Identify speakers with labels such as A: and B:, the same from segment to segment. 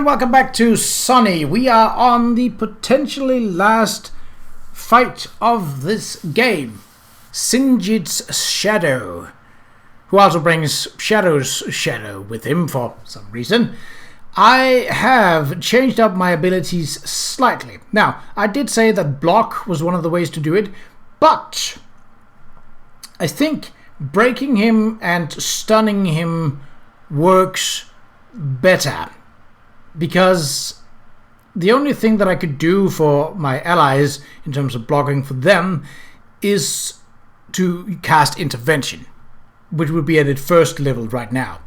A: Welcome back to Sonny. We are on the potentially last fight of this game. Sinjid's Shadow, who also brings Shadow's shadow with him for some reason. I have changed up my abilities slightly. Now, I did say that block was one of the ways to do it, but I think breaking him and stunning him works better. Because the only thing that I could do for my allies in terms of blocking for them is to cast intervention, which would be at its first level right now.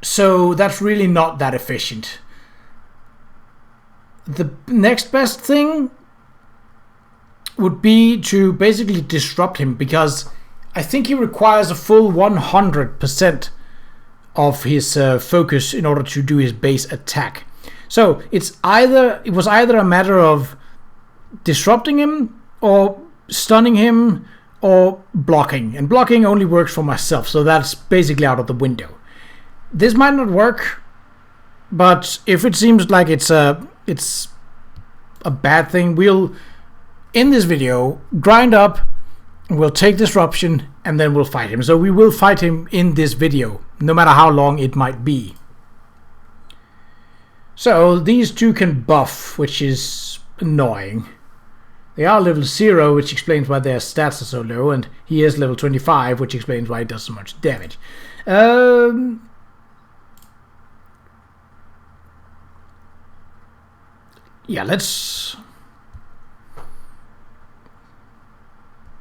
A: So that's really not that efficient. The next best thing would be to basically disrupt him, because I think he requires a full 100% of his focus in order to do his base attack. So it was either a matter of disrupting him or stunning him or blocking, and blocking only works for myself, so that's basically out of the window. This might not work, but if it seems like it's a bad thing, we'll in this video grind up, we'll take disruption, and then we'll fight him. So we will fight him in this video, no matter how long it might be. So these two can buff, which is annoying. They are level 0, which explains why their stats are so low, and he is level 25, which explains why he does so much damage. Yeah, let's...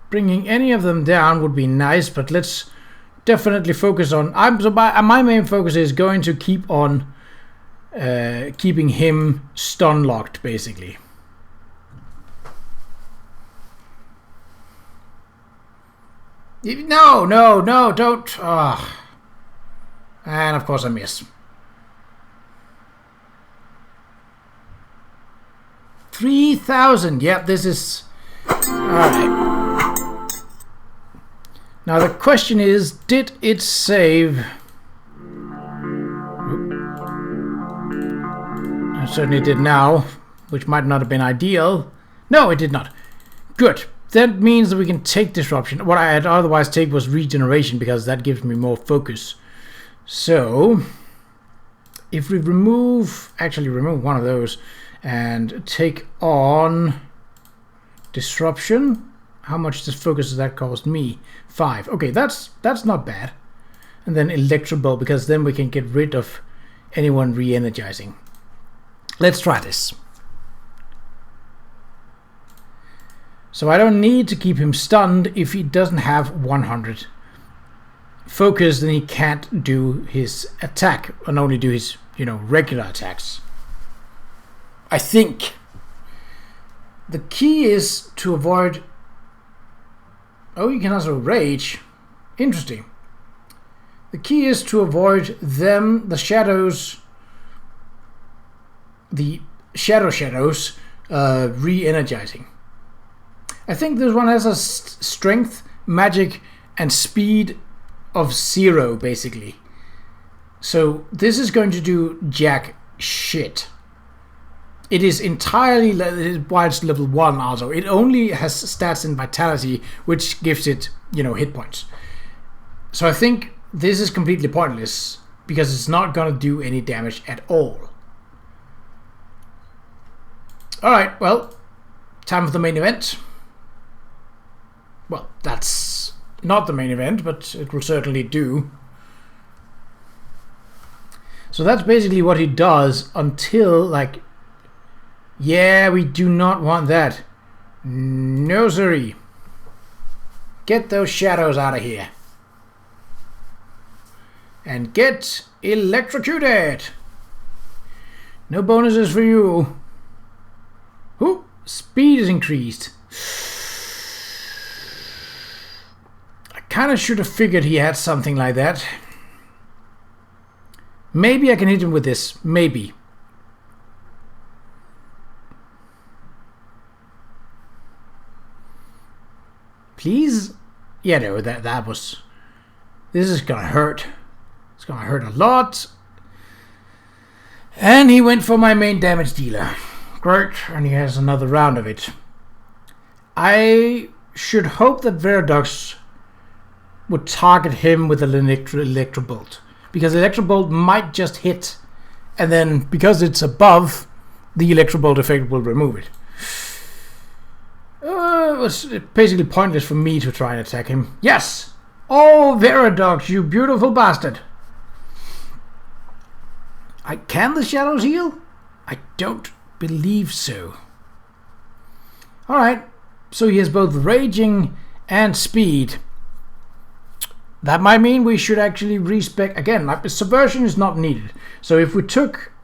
A: Bringing any of them down would be nice, but let's definitely focus on... my main focus is going to keep on keeping him stun locked, basically. No, don't. Oh. And of course I miss. 3,000. Yep, this is... Alright. Now the question is, did it save? It certainly did now, which might not have been ideal. No, it did not. Good. That means that we can take disruption. What I had otherwise take was regeneration, because that gives me more focus. So, if we remove one of those and take on disruption, how much does focus does that cost me? 5. Okay, that's not bad. And then electrical, because then we can get rid of anyone re-energizing. Let's try this. So I don't need to keep him stunned. If he doesn't have 100 focus, then he can't do his attack and only do his, regular attacks. I think the key is to avoid... Oh, you can also rage. Interesting. The key is to avoid them, the shadows, the shadows, re-energizing. I think this one has a strength, magic, and speed of 0, basically. So this is going to do jack shit. It is entirely, why it's level 1 also. It only has stats and vitality, which gives it, hit points. So I think this is completely pointless, because it's not going to do any damage at all. Alright, well, time for the main event. Well, that's not the main event, but it will certainly do. So that's basically what he does until, yeah, we do not want that. No, siree. Get those shadows out of here. And get electrocuted. No bonuses for you. Ooh, speed is increased. I kind of should have figured he had something like that. Maybe I can hit him with this. Maybe. Please? Yeah, no, that was... This is gonna hurt. It's gonna hurt a lot. And he went for my main damage dealer. Great, and he has another round of it. I should hope that Qa'Rajh would target him with an electro bolt, because electro bolt might just hit, and then because it's above, the electro bolt effect will remove it. It was basically pointless for me to try and attack him. Yes! Oh, Qa'Rajh, you beautiful bastard! Can the shadows heal? I don't believe so. Alright, so he has both raging and speed. That might mean we should actually respec again. Like, subversion is not needed. So if we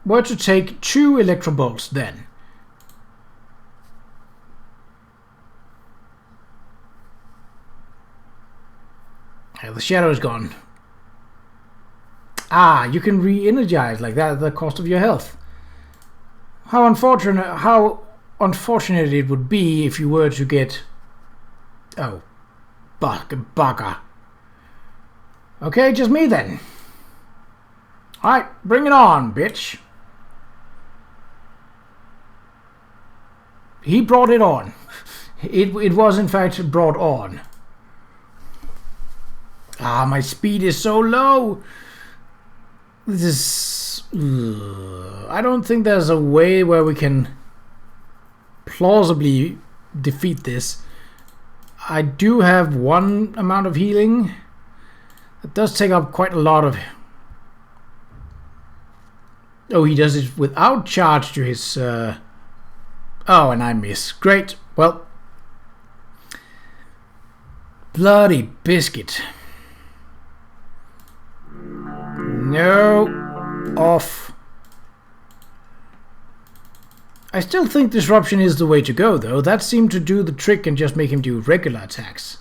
A: were to take 2 electro bolts, then the shadow is gone. You can re-energize like that at the cost of your health. How unfortunate it would be if you were to get... Oh. Bugger. Okay, just me then. Alright, bring it on, bitch. He brought it on. It was in fact brought on. My speed is so low. This is... I don't think there's a way where we can plausibly defeat this. I do have 1 amount of healing. It does take up quite a lot of... Oh, he does it without charge to his... Oh, and I miss. Great. Well. Bloody biscuit. No. Off. I still think disruption is the way to go, though. That seemed to do the trick and just make him do regular attacks.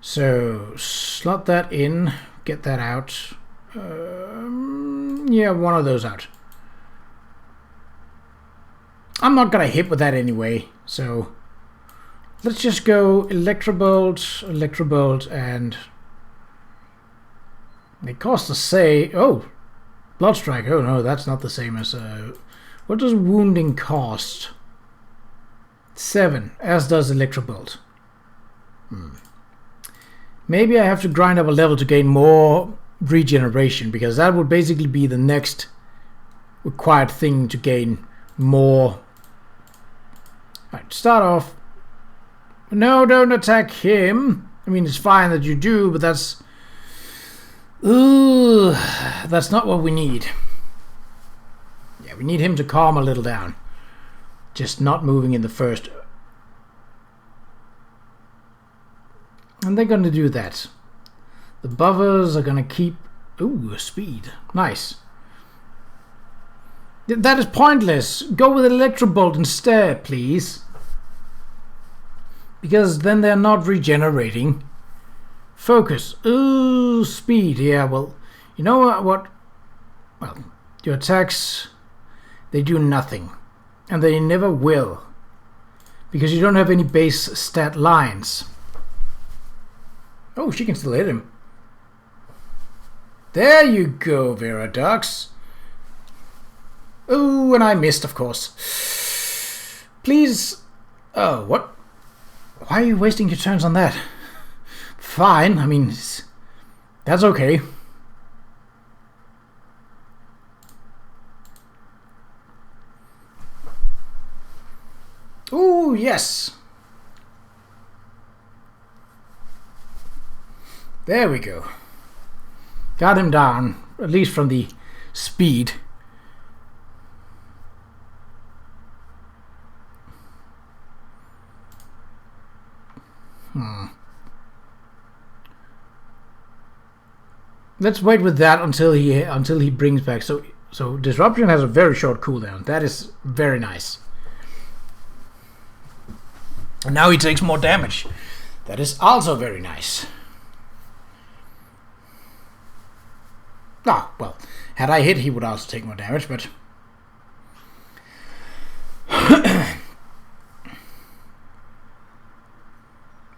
A: So, slot that in. Get that out. Yeah, 1 of those out. I'm not gonna hit with that anyway, so... Let's just go Electrobolt, and... It costs a say... Oh! Bloodstrike. Oh no, that's not the same as... What does wounding cost? 7, as does Electrobolt. Maybe I have to grind up a level to gain more regeneration, because that would basically be the next required thing to gain more. Right, start off. No, don't attack him. I mean, it's fine that you do, but that's... Ooh, that's not what we need. Yeah, we need him to calm a little down. Just not moving in the first. And they're going to do that. The buffers are going to keep... Ooh, speed. Nice. That is pointless. Go with Electrobolt instead, please. Because then they're not regenerating. Focus. Ooh, speed. Yeah, well, you know what? Well, your attacks, they do nothing. And they never will. Because you don't have any base stat lines. Oh, she can still hit him. There you go, Qa'Rajh. Oh, and I missed, of course. Please. Oh, what? Why are you wasting your turns on that? Fine, I mean, that's okay. Ooh, yes. There we go. Got him down, at least from the speed. Let's wait with that until he brings back. So disruption has a very short cooldown. That is very nice. And now he takes more damage. That is also very nice. Ah, well, had I hit, he would also take more damage, but...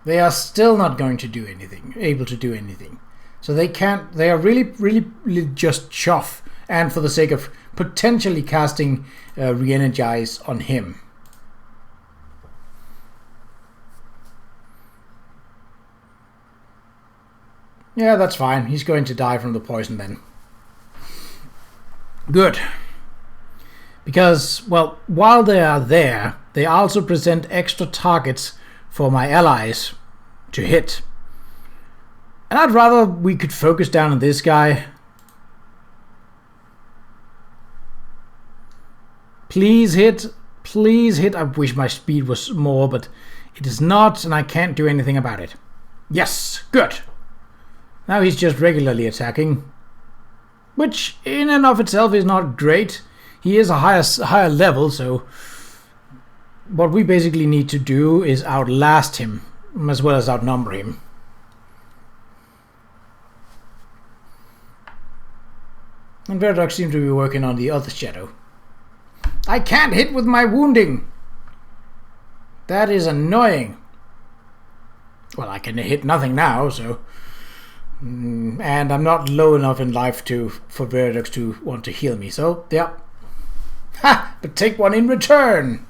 A: They are still not going to do anything, able to do anything. So they can't, they are really just chuff, and for the sake of potentially casting Re-Energize on him. Yeah, that's fine. He's going to die from the poison then. Good. Because, well, while they are there, they also present extra targets for my allies to hit. And I'd rather we could focus down on this guy. Please hit. Please hit. I wish my speed was more, but it is not, and I can't do anything about it. Yes, good. Now he's just regularly attacking, which in and of itself is not great. He is a higher level, so what we basically need to do is outlast him, as well as outnumber him. And Qa'Rajh seems to be working on the other shadow. I can't hit with my wounding! That is annoying. Well, I can hit nothing now, so... And I'm not low enough in life for Qa'Rajh to want to heal me, so, yeah. Ha! But take one in return!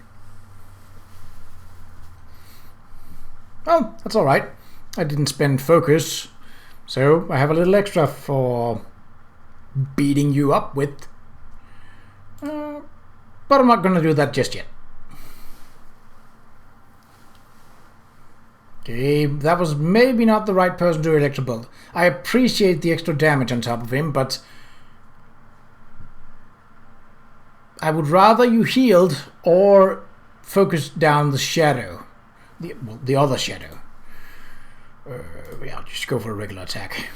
A: Well, that's alright. I didn't spend focus, so I have a little extra for beating you up with. But I'm not going to do that just yet. Okay, that was maybe not the right person to electro build. I appreciate the extra damage on top of him, but I would rather you healed or focus down the shadow. The other shadow. Yeah, I'll just go for a regular attack.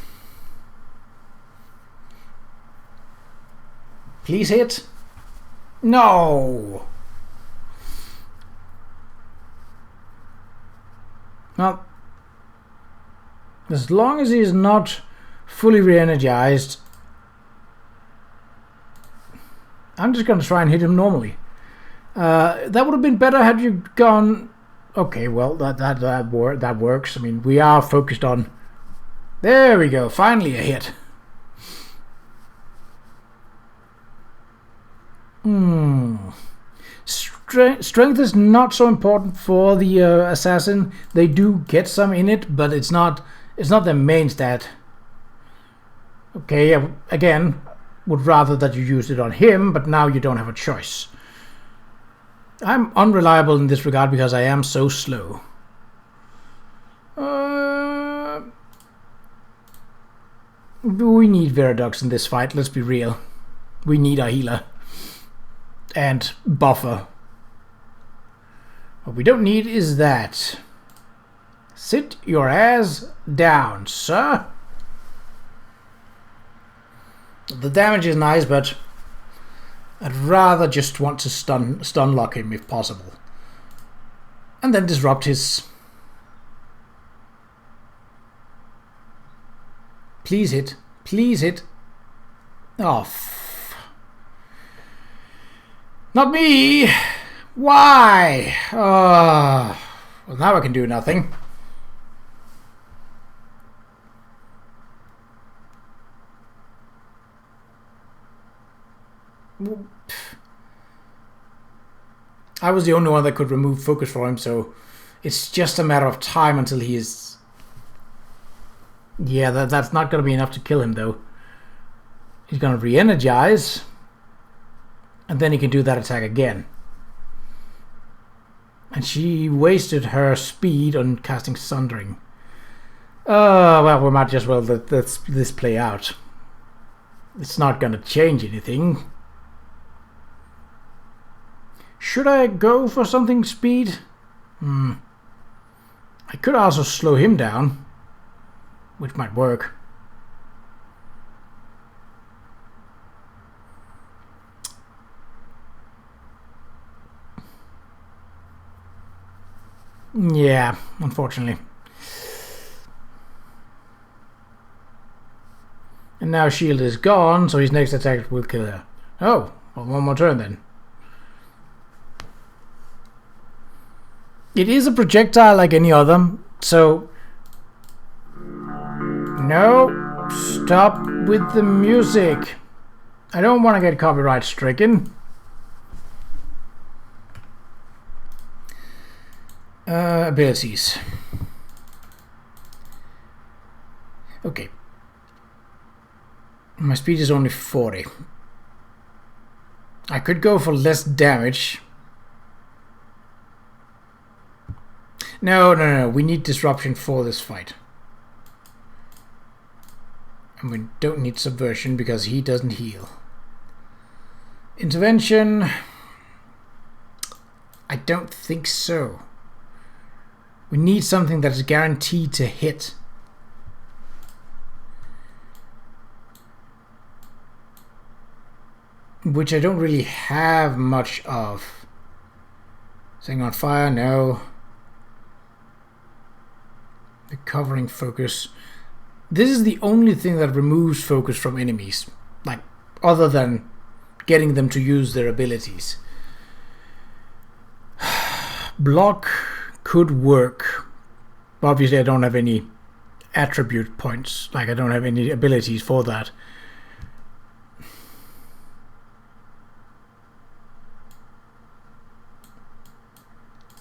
A: Please hit. No! Well, as long as he's not fully re-energized, I'm just going to try and hit him normally. That would have been better had you gone... Okay, well, that works. I mean, we are focused on... There we go, finally a hit. Strength is not so important for the assassin. They do get some in it, but it's not their main stat. Okay, again, would rather that you use it on him, but now you don't have a choice. I'm unreliable in this regard because I am so slow. We need Qa'Rajh in this fight, let's be real. We need a healer. And buffer. What we don't need is that. Sit your ass down, sir. The damage is nice, but I'd rather just want to stun lock him if possible. And then disrupt his... Please hit. Please hit. Oh, not me! Why? Well, now I can do nothing. I was the only one that could remove focus for him, so it's just a matter of time until he is... Yeah, that's not going to be enough to kill him, though. He's going to re-energize, and then he can do that attack again. And she wasted her speed on casting Sundering. Well, we might just well let this play out. It's not going to change anything. Should I go for something speed? I could also slow him down, which might work. Yeah, unfortunately. And now shield is gone, so his next attack will kill her. Oh, well, one more turn then. It is a projectile like any other, so... No, stop with the music. I don't want to get copyright stricken. Abilities. Okay. My speed is only 40. I could go for less damage. No. We need disruption for this fight. And we don't need subversion because he doesn't heal. Intervention. I don't think so. We need something that is guaranteed to hit. Which I don't really have much of. Setting on fire, no. Recovering focus. This is the only thing that removes focus from enemies. Like, other than getting them to use their abilities. Block could work. Obviously I don't have any attribute points. Like, I don't have any abilities for that.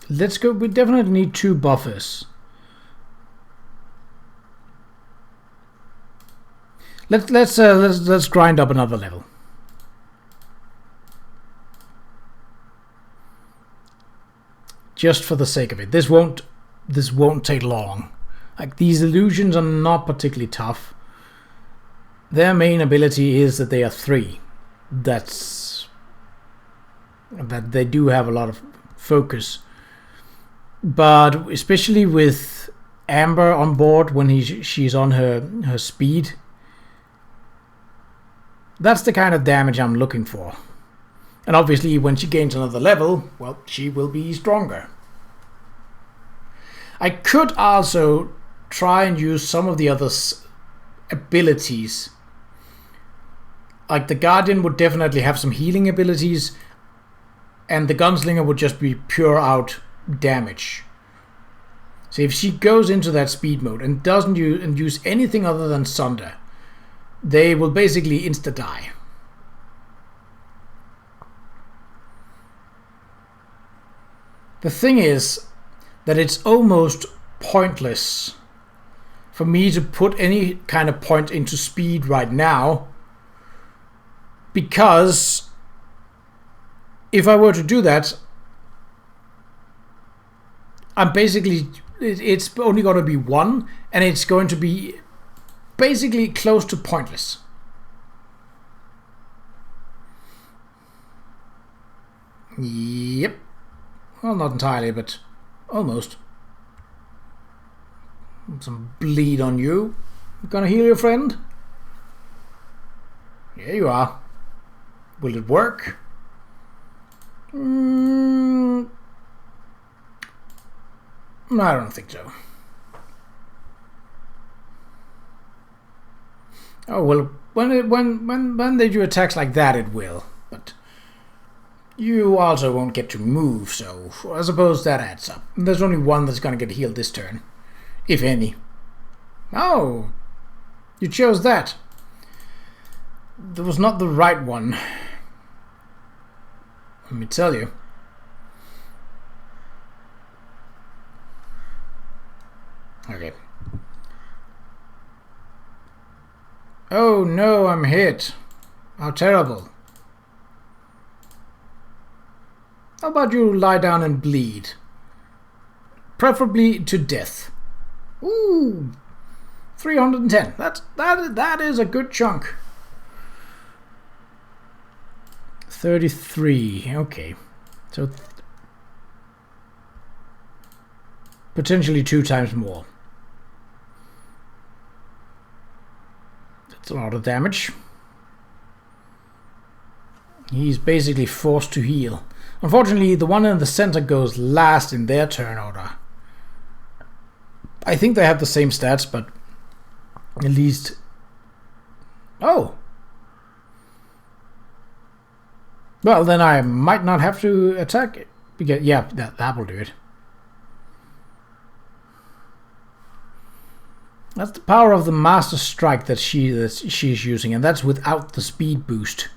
A: Let's go. We definitely need 2 buffers. Let's grind up another level. Just for the sake of it. This won't take long. Like, these illusions are not particularly tough. Their main ability is that they are 3. That they do have a lot of focus. But especially with Amber on board when she's on her speed, that's the kind of damage I'm looking for. And obviously when she gains another level, well, she will be stronger. I could also try and use some of the other abilities. Like, the Guardian would definitely have some healing abilities, and the Gunslinger would just be pure out damage. So if she goes into that speed mode and doesn't use anything other than Sunder, they will basically insta-die. The thing is that it's almost pointless for me to put any kind of point into speed right now, because if I were to do that, I'm basically, it's only going to be 1, and it's going to be basically close to pointless. Yep. Well, not entirely, but almost. Some bleed on you. Gonna heal your friend? Here you are. Will it work? I don't think so. Oh well, when they do attacks like that, it will. But you also won't get to move, so I suppose that adds up. There's only one that's gonna get healed this turn, if any. Oh, you chose that. That was not the right one. Let me tell you. Okay. Oh no, I'm hit. How terrible. How about you lie down and bleed? Preferably to death. Ooh, 310. That is a good chunk. 33. Okay. So potentially 2 times more. That's a lot of damage. He's basically forced to heal. Unfortunately, the one in the center goes last in their turn order. I think they have the same stats, but at least... Oh! Well, then I might not have to attack it. Because, yeah, that will do it. That's the power of the Master Strike that she's using, and that's without the speed boost.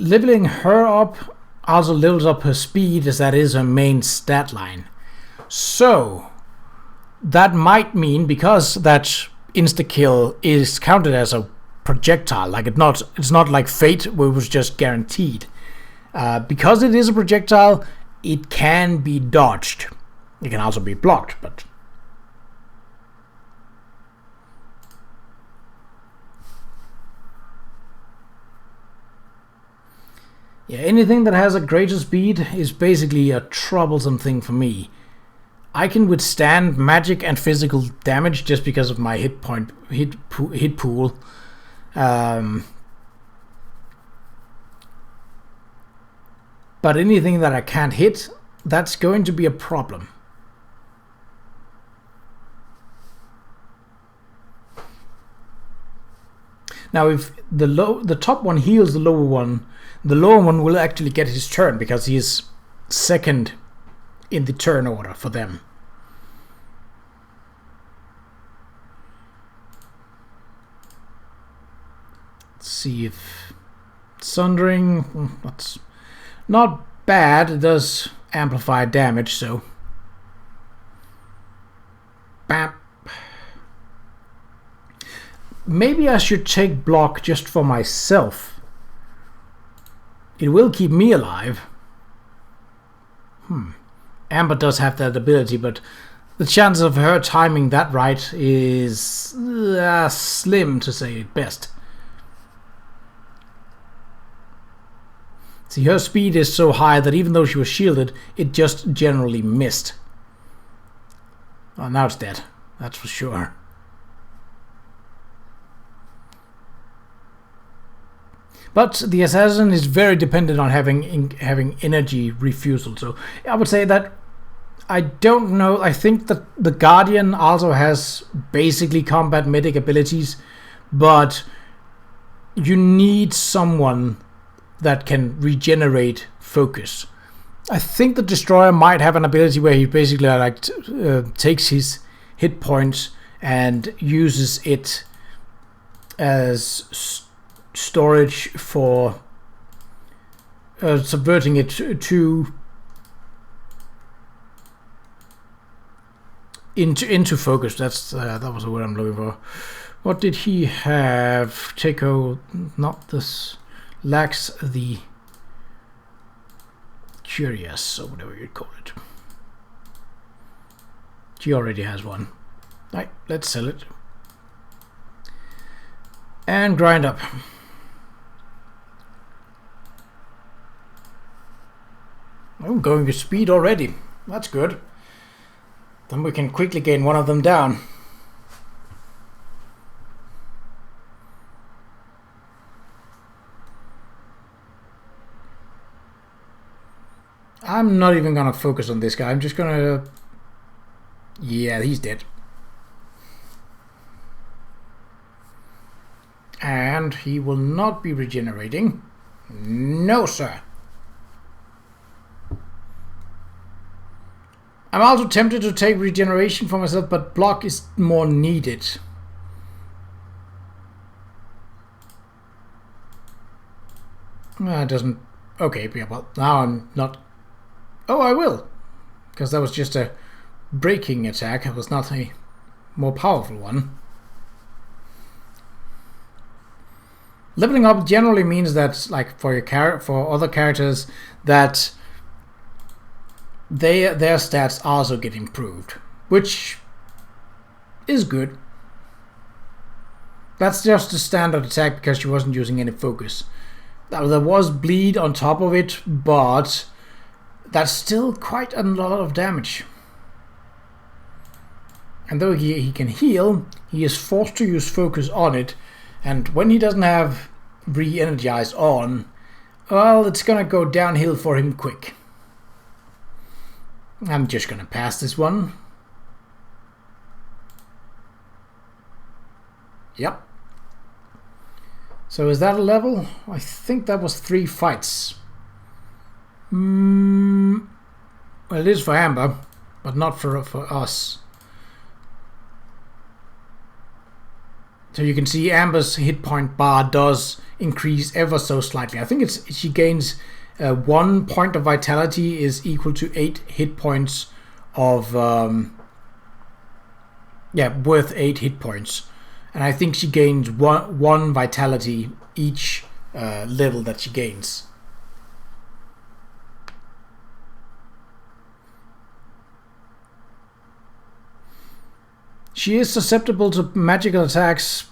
A: leveling her up also levels up her speed, as that is her main stat line. So that might mean, because that insta-kill is counted as a projectile, like it's not like Fate where it was just guaranteed. Because it is a projectile, it can be dodged. It can also be blocked, but yeah, anything that has a greater speed is basically a troublesome thing for me. I can withstand magic and physical damage just because of my hit pool. But anything that I can't hit, that's going to be a problem. Now, if the top one heals the lower one will actually get his turn because he is second in the turn order for them. Let's see if Sundering, that's not bad. It does amplify damage, so bam. Maybe I should take block just for myself. It will keep me alive. Amber does have that ability, but the chance of her timing that right is slim, to say it best. See, her speed is so high that even though she was shielded, it just generally missed. Oh, now it's dead. That's for sure. But the assassin is very dependent on having energy refusal. So I would say that I don't know. I think that the Guardian also has basically combat medic abilities, but you need someone that can regenerate focus. I think the Destroyer might have an ability where he basically takes his hit points and uses it as storage for subverting it into focus. That was the word I'm looking for. What did he have? Teiko, not this, lacks the curious, or whatever you'd call it. She already has one. Right, let's sell it and grind up. I'm going with speed already. That's good. Then we can quickly gain one of them down. I'm not even gonna focus on this guy. I'm just gonna... Yeah, he's dead. And he will not be regenerating. No, sir. I'm also tempted to take regeneration for myself, but block is more needed. It doesn't... Okay, yeah, well, now I'm not... Oh, I will. Because that was just a breaking attack. It was not a more powerful one. Leveling up generally means that, like, for other characters, that their stats also get improved, which is good. That's just a standard attack because she wasn't using any focus. Now, there was bleed on top of it, but that's still quite a lot of damage. And though he can heal, he is forced to use focus on it, and when he doesn't have re-energized on, well, it's gonna go downhill for him quick. I'm just gonna pass this one. Yep. So is that a level? I think that was 3 fights. Well, it is for Amber, but not for us. So you can see Amber's hit point bar does increase ever so slightly. I think she gains 1 point of vitality is equal to 8 hit points of worth 8 hit points, and I think she gains one vitality each level that she gains. She is susceptible to magical attacks,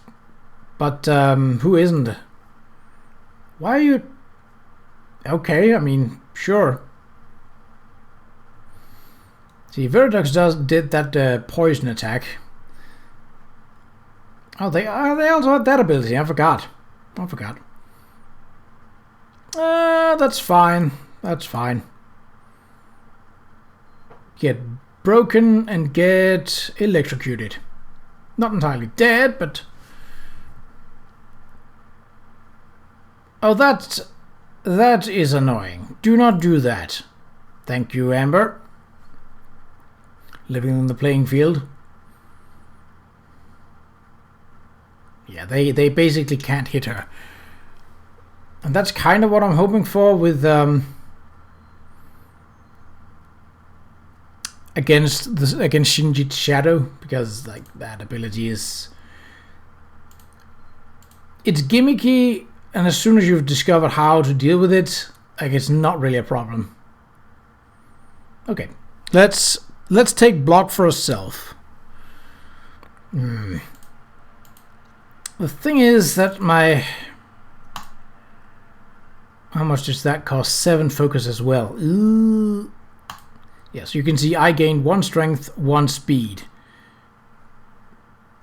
A: but who isn't? Why are you... Okay, I mean, sure. See, Veradox did that poison attack. Oh, they also had that ability. I forgot. That's fine. That's fine. Get broken and get electrocuted. Not entirely dead, but... Oh, that is annoying. Do not do that. Thank you, Amber. Living in the playing field. Yeah, they basically can't hit her. And that's kind of what I'm hoping for with against Shinji's Shadow, because like that ability is... It's gimmicky, and as soon as you've discovered how to deal with it, like it's not really a problem. Okay, let's take block for herself. The thing is that my... How much does that cost? 7 focus as well. Ooh. Yes, you can see I gained 1 strength, 1 speed.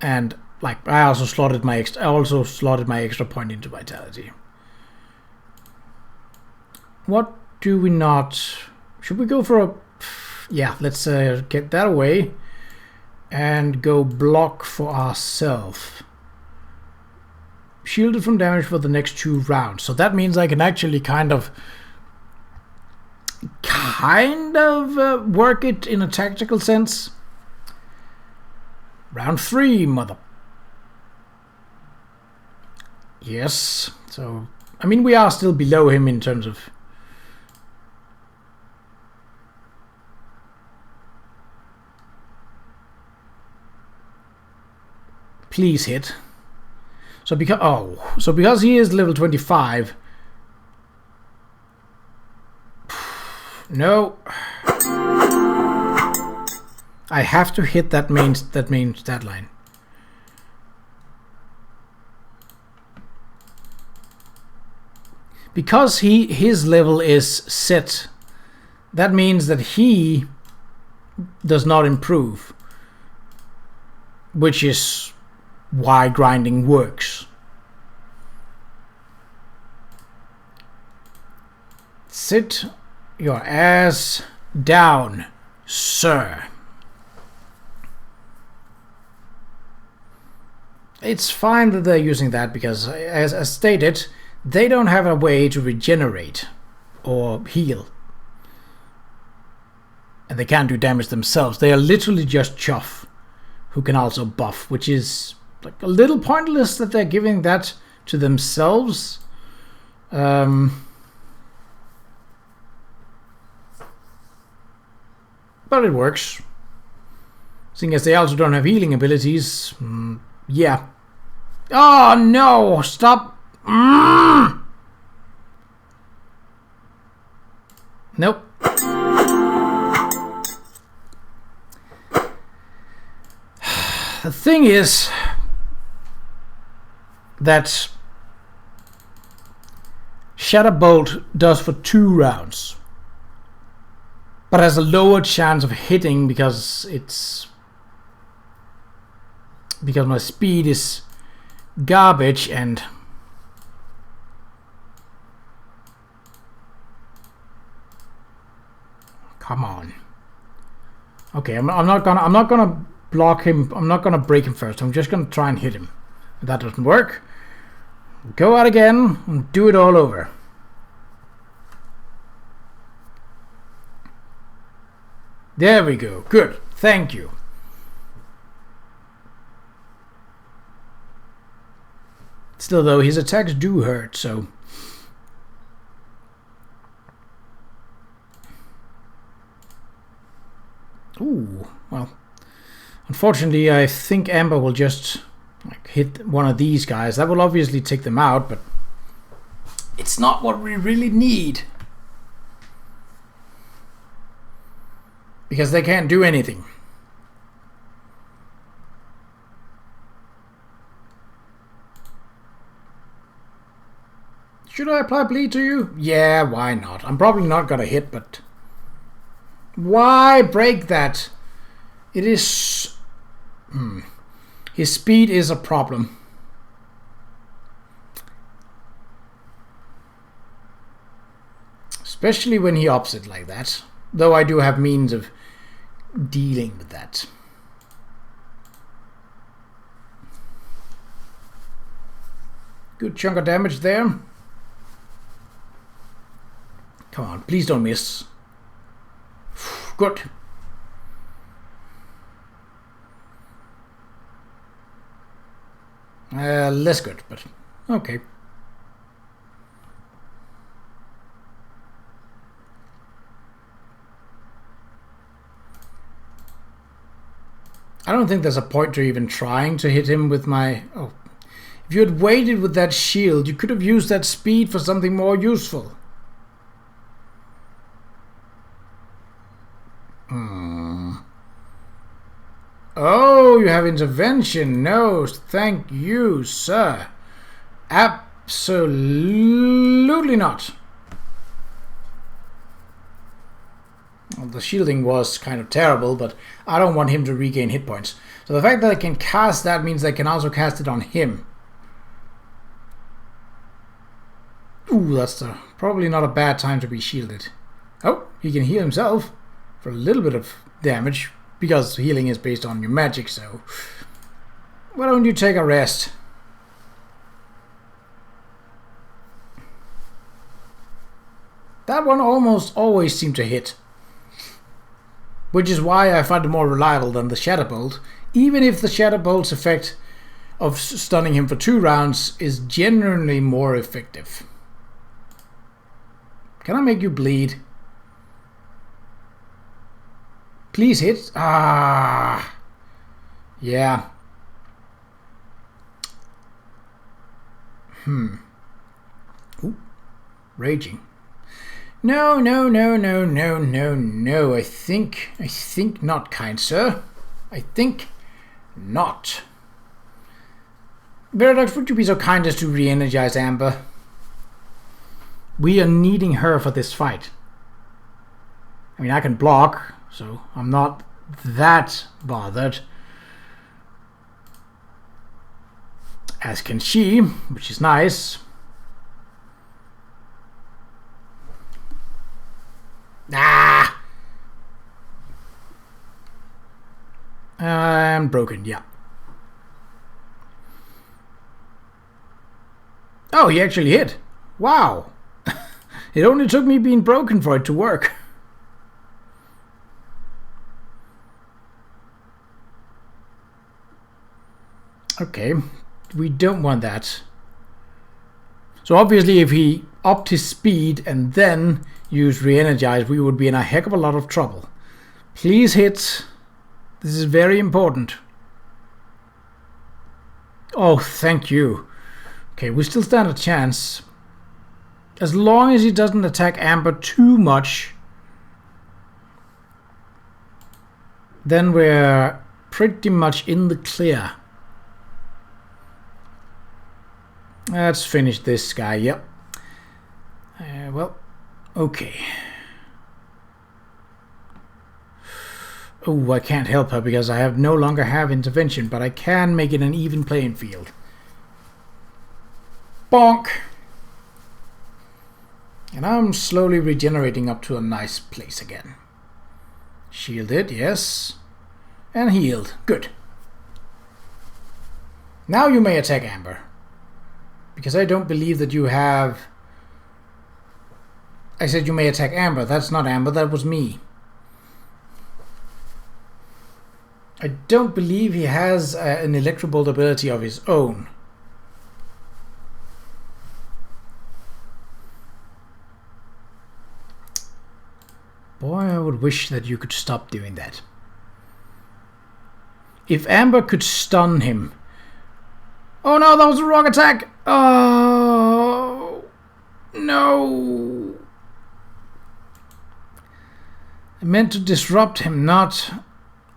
A: And like I also slotted my extra point into vitality. What do we not... Should we go for a... Yeah, let's get that away and go block for ourselves. Shielded from damage for the next 2 rounds. So that means I can actually kind of work it in a tactical sense. Round 3, mother. Yes. So, I mean, we are still below him in terms of... Please hit. So because he is level 25. No. I have to hit that main stat line. Because his level is set, that means that he does not improve, which is why grinding works. Sit your ass down, sir. It's fine that they're using that because, as stated, they don't have a way to regenerate or heal. And they can't do damage themselves. They are literally just Chuff, who can also buff, which is like a little pointless that they're giving that to themselves. But it works. Seeing as they also don't have healing abilities, yeah. Oh no! Stop! Nope. The thing is that Shatter Bolt does for 2 rounds, but has a lower chance of hitting because my speed is garbage. And come on. Okay, I'm not gonna block him. I'm not gonna break him first. I'm just gonna try and hit him. If that doesn't work, go out again and do it all over. There we go. Good. Thank you. Still, though, his attacks do hurt, so... Ooh, well... Unfortunately, I think Amber will just hit one of these guys. That will obviously take them out, but... It's not what we really need. Because they can't do anything. Should I apply bleed to you? Yeah, why not? I'm probably not gonna hit, but... Why break that? It is... His speed is a problem. Especially when he ups it like that. Though I do have means of dealing with that. Good chunk of damage there. Come on, please don't miss. Good. Less good, but okay. I don't think there's a point to even trying to hit him with my... Oh. If you had waited with that shield, you could have used that speed for something more useful. Oh, you have intervention. No, thank you, sir. Absolutely not. Well, the shielding was kind of terrible, but I don't want him to regain hit points. So the fact that I can cast that means I can also cast it on him. Ooh, that's probably not a bad time to be shielded. Oh, he can heal himself for a little bit of damage, because healing is based on your magic, so... Why don't you take a rest? That one almost always seemed to hit. Which is why I find it more reliable than the Shadow Bolt, even if the Shadow Bolt's effect of stunning him for 2 rounds is generally more effective. Can I make you bleed? Please hit. Ah. Yeah. Ooh. Raging. No. I think not, kind sir. I think not. Qa'Rajh, would you be so kind as to re-energize Amber? We are needing her for this fight. I mean, I can block, so I'm not that bothered. As can she, which is nice. Ah! I'm broken, yeah. Oh, he actually hit. Wow. It only took me being broken for it to work. Okay, we don't want that. So obviously if he upped his speed and then used re-energize, we would be in a heck of a lot of trouble. Please hit. This is very important. Oh, thank you. Okay, we still stand a chance. As long as he doesn't attack Amber too much, then we're pretty much in the clear. Let's finish this guy, yep. Well, okay. Oh, I can't help her because I no longer have intervention, but I can make it an even playing field. Bonk! And I'm slowly regenerating up to a nice place again. Shielded, yes. And healed. Good. Now you may attack Amber. Because I don't believe that you have... I said you may attack Amber. That's not Amber, that was me. I don't believe he has an Electrobolt ability of his own. would wish that you could stop doing that. If Amber could stun him... Oh no, that was the wrong attack! Oh... No... I meant to disrupt him, not...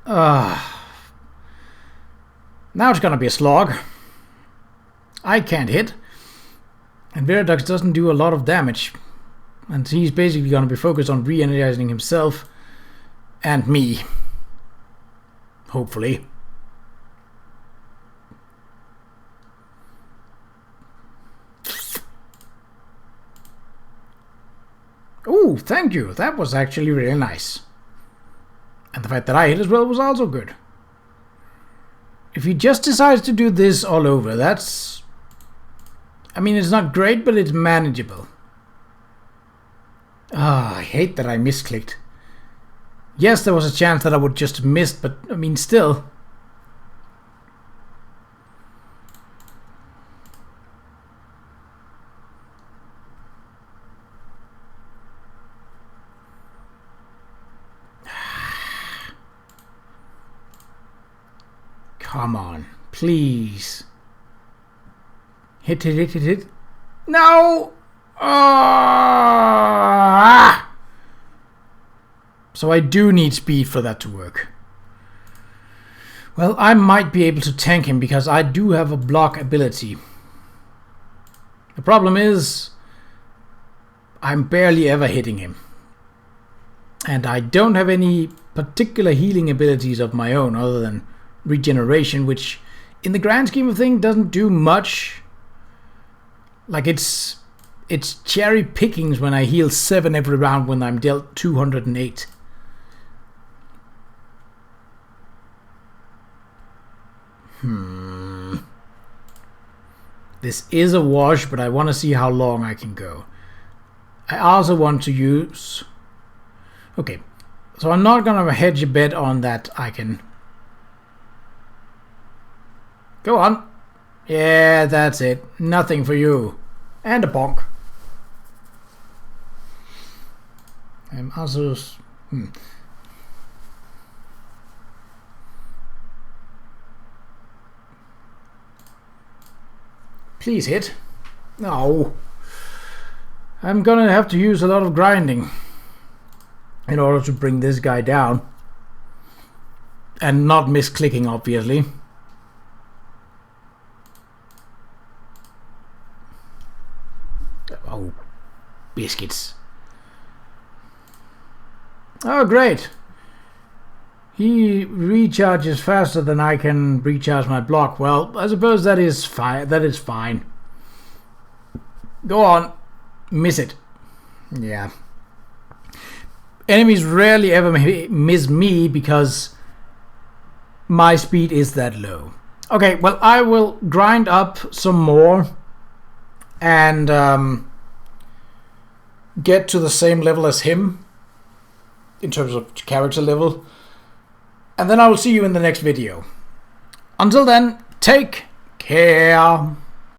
A: Now it's gonna be a slog. I can't hit. And Viridux doesn't do a lot of damage. And he's basically gonna be focused on re-energizing himself and me. Hopefully. Oh, thank you. That was actually really nice. And the fact that I hit as well was also good. If he just decides to do this all over, that's... I mean, it's not great, but it's manageable. Ah, I hate that I misclicked. Yes, there was a chance that I would just miss, but I mean, still... Come on, please. Hit, hit, hit, hit, hit. No! So I do need speed for that to work. Well, I might be able to tank him because I do have a block ability. The problem is I'm barely ever hitting him. And I don't have any particular healing abilities of my own other than regeneration, which in the grand scheme of things doesn't do much. Like it's cherry pickings when I heal 7 every round when I'm dealt 208. This is a wash, but I want to see how long I can go. I also want to use... Okay, so I'm not going to hedge a bet on that I can... Go on. Yeah, that's it. Nothing for you. And a bonk. I'm also... Please hit. No. I'm gonna have to use a lot of grinding in order to bring this guy down. And not misclicking, obviously. Oh, biscuits. Oh, great. He recharges faster than I can recharge my block. Well, I suppose that is fine. That is fine. Go on. Miss it. Yeah. Enemies rarely ever miss me because my speed is that low. Okay, well, I will grind up some more and get to the same level as him in terms of character level. And then I will see you in the next video. Until then, take care.